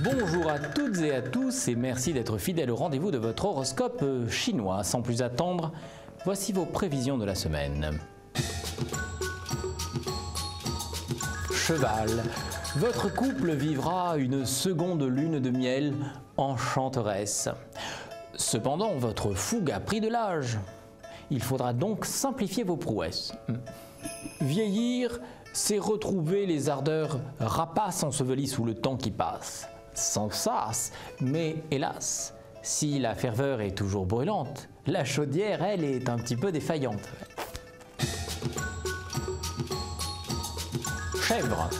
Bonjour à toutes et à tous et merci d'être fidèles au rendez-vous de votre horoscope chinois. Sans plus attendre, voici vos prévisions de la semaine. Cheval, votre couple vivra une seconde lune de miel enchanteresse. Cependant, votre fougue a pris de l'âge. Il faudra donc simplifier vos prouesses. Vieillir, c'est retrouver les ardeurs rapaces ensevelies sous le temps qui passe. Sans sas, mais hélas, si la ferveur est toujours brûlante, la chaudière, elle, est un petit peu défaillante. Chèvre,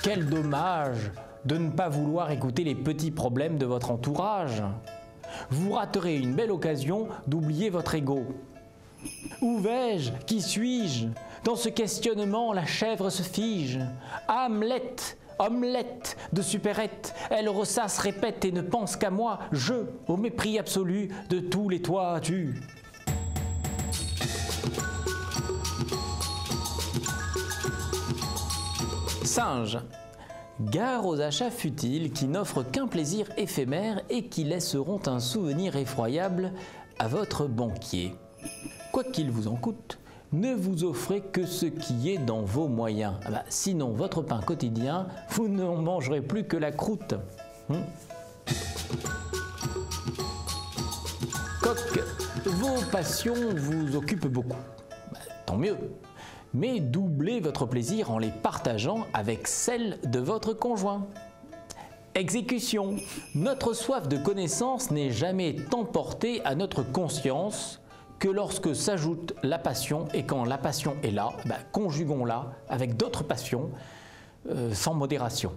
quel dommage de ne pas vouloir écouter les petits problèmes de votre entourage. Vous raterez une belle occasion d'oublier votre ego. Où vais-je? Qui suis-je? Dans ce questionnement, la chèvre se fige. Hamlet, omelette de supérette, elle ressasse, répète et ne pense qu'à moi, je, au mépris absolu de tous les toitus. Singe, gare aux achats futiles qui n'offrent qu'un plaisir éphémère et qui laisseront un souvenir effroyable à votre banquier. Quoi qu'il vous en coûte, ne vous offrez que ce qui est dans vos moyens. Sinon, votre pain quotidien, vous n'en mangerez plus que la croûte. Coq, vos passions vous occupent beaucoup. Tant mieux. Mais doublez votre plaisir en les partageant avec celle de votre conjoint. Exécution, notre soif de connaissance n'est jamais tant portée à notre conscience que lorsque s'ajoute la passion, et quand la passion est là, conjuguons-la avec d'autres passions, sans modération.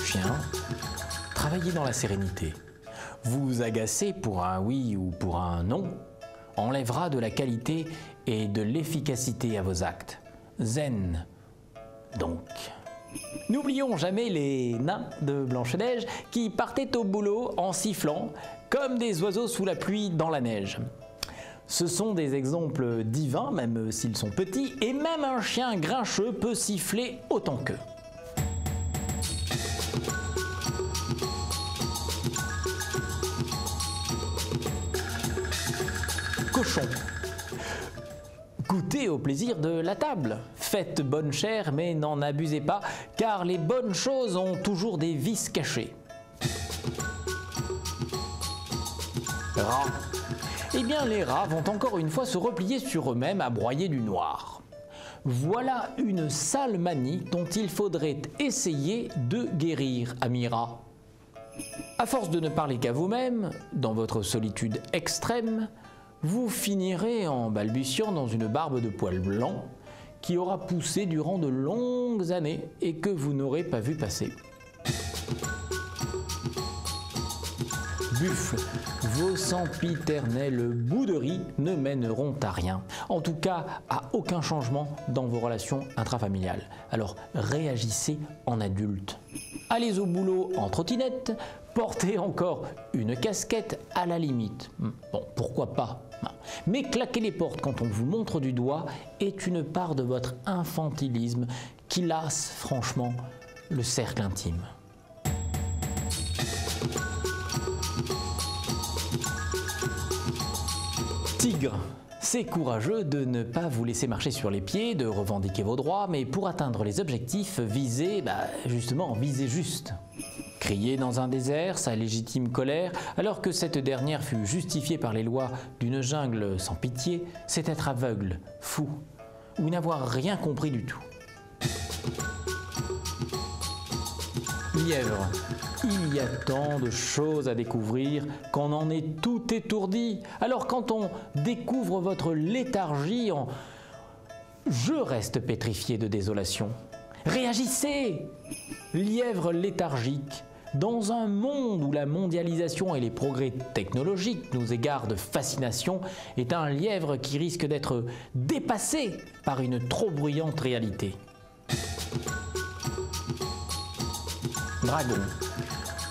Chien, travaillez dans la sérénité. Vous agacer pour un oui ou pour un non enlèvera de la qualité et de l'efficacité à vos actes. Zen, donc. N'oublions jamais les nains de Blanche-Neige qui partaient au boulot en sifflant comme des oiseaux sous la pluie dans la neige. Ce sont des exemples divins, même s'ils sont petits, et même un chien grincheux peut siffler autant qu'eux. Cochon, goûtez au plaisir de la table. Faites bonne chère, mais n'en abusez pas, car les bonnes choses ont toujours des vices cachés. Rat. Eh bien, les rats vont encore une fois se replier sur eux-mêmes à broyer du noir. Voilà une sale manie dont il faudrait essayer de guérir, amis rats. À force de ne parler qu'à vous-même, dans votre solitude extrême, vous finirez en balbutiant dans une barbe de poils blancs qui aura poussé durant de longues années et que vous n'aurez pas vu passer. Buffle, vos sempiternelles bouderies ne mèneront à rien. En tout cas, à aucun changement dans vos relations intrafamiliales. Alors réagissez en adulte. Allez au boulot en trottinette, portez encore une casquette à la limite. Bon, pourquoi pas? Mais claquer les portes quand on vous montre du doigt est une part de votre infantilisme qui lasse franchement le cercle intime. Tigre, c'est courageux de ne pas vous laisser marcher sur les pieds, de revendiquer vos droits, mais pour atteindre les objectifs, visez juste. Crier dans un désert sa légitime colère, alors que cette dernière fut justifiée par les lois d'une jungle sans pitié, c'est être aveugle, fou, ou n'avoir rien compris du tout. Lièvre, il y a tant de choses à découvrir qu'on en est tout étourdi. Alors quand on découvre votre léthargie, je reste pétrifié de désolation. Réagissez! Lièvre léthargique, dans un monde où la mondialisation et les progrès technologiques nous égarent de fascination, est un lièvre qui risque d'être dépassé par une trop bruyante réalité. Dragon,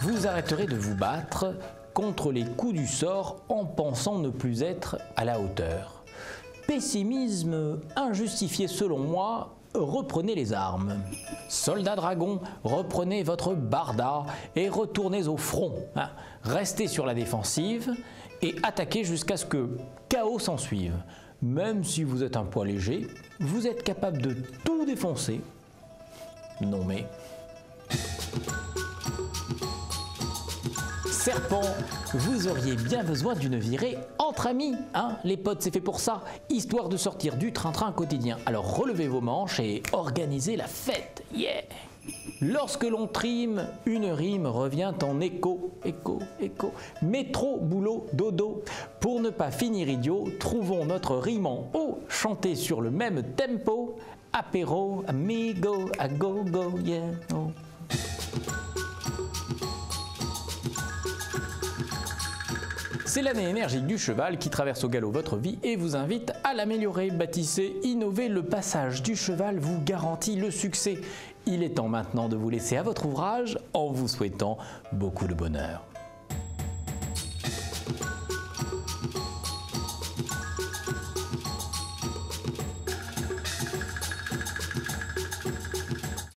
vous arrêterez de vous battre contre les coups du sort en pensant ne plus être à la hauteur. Pessimisme injustifié selon moi reprenez les armes. Soldats dragons, reprenez votre barda et retournez au front. Restez sur la défensive et attaquez jusqu'à ce que chaos s'ensuive. Même si vous êtes un poids léger, vous êtes capable de tout défoncer. Non mais... Serpent, vous auriez bien besoin d'une virée entre amis, hein? Les potes, c'est fait pour ça, histoire de sortir du train-train quotidien. Alors relevez vos manches et organisez la fête, yeah! Lorsque l'on trime, une rime revient en écho, écho, écho. Métro, boulot, dodo. Pour ne pas finir idiot, trouvons notre rime en haut, chantée sur le même tempo. Apéro, amigo, a go, go, yeah, oh. C'est l'année énergique du cheval qui traverse au galop votre vie et vous invite à l'améliorer. Bâtissez, innovez, le passage du cheval vous garantit le succès. Il est temps maintenant de vous laisser à votre ouvrage en vous souhaitant beaucoup de bonheur.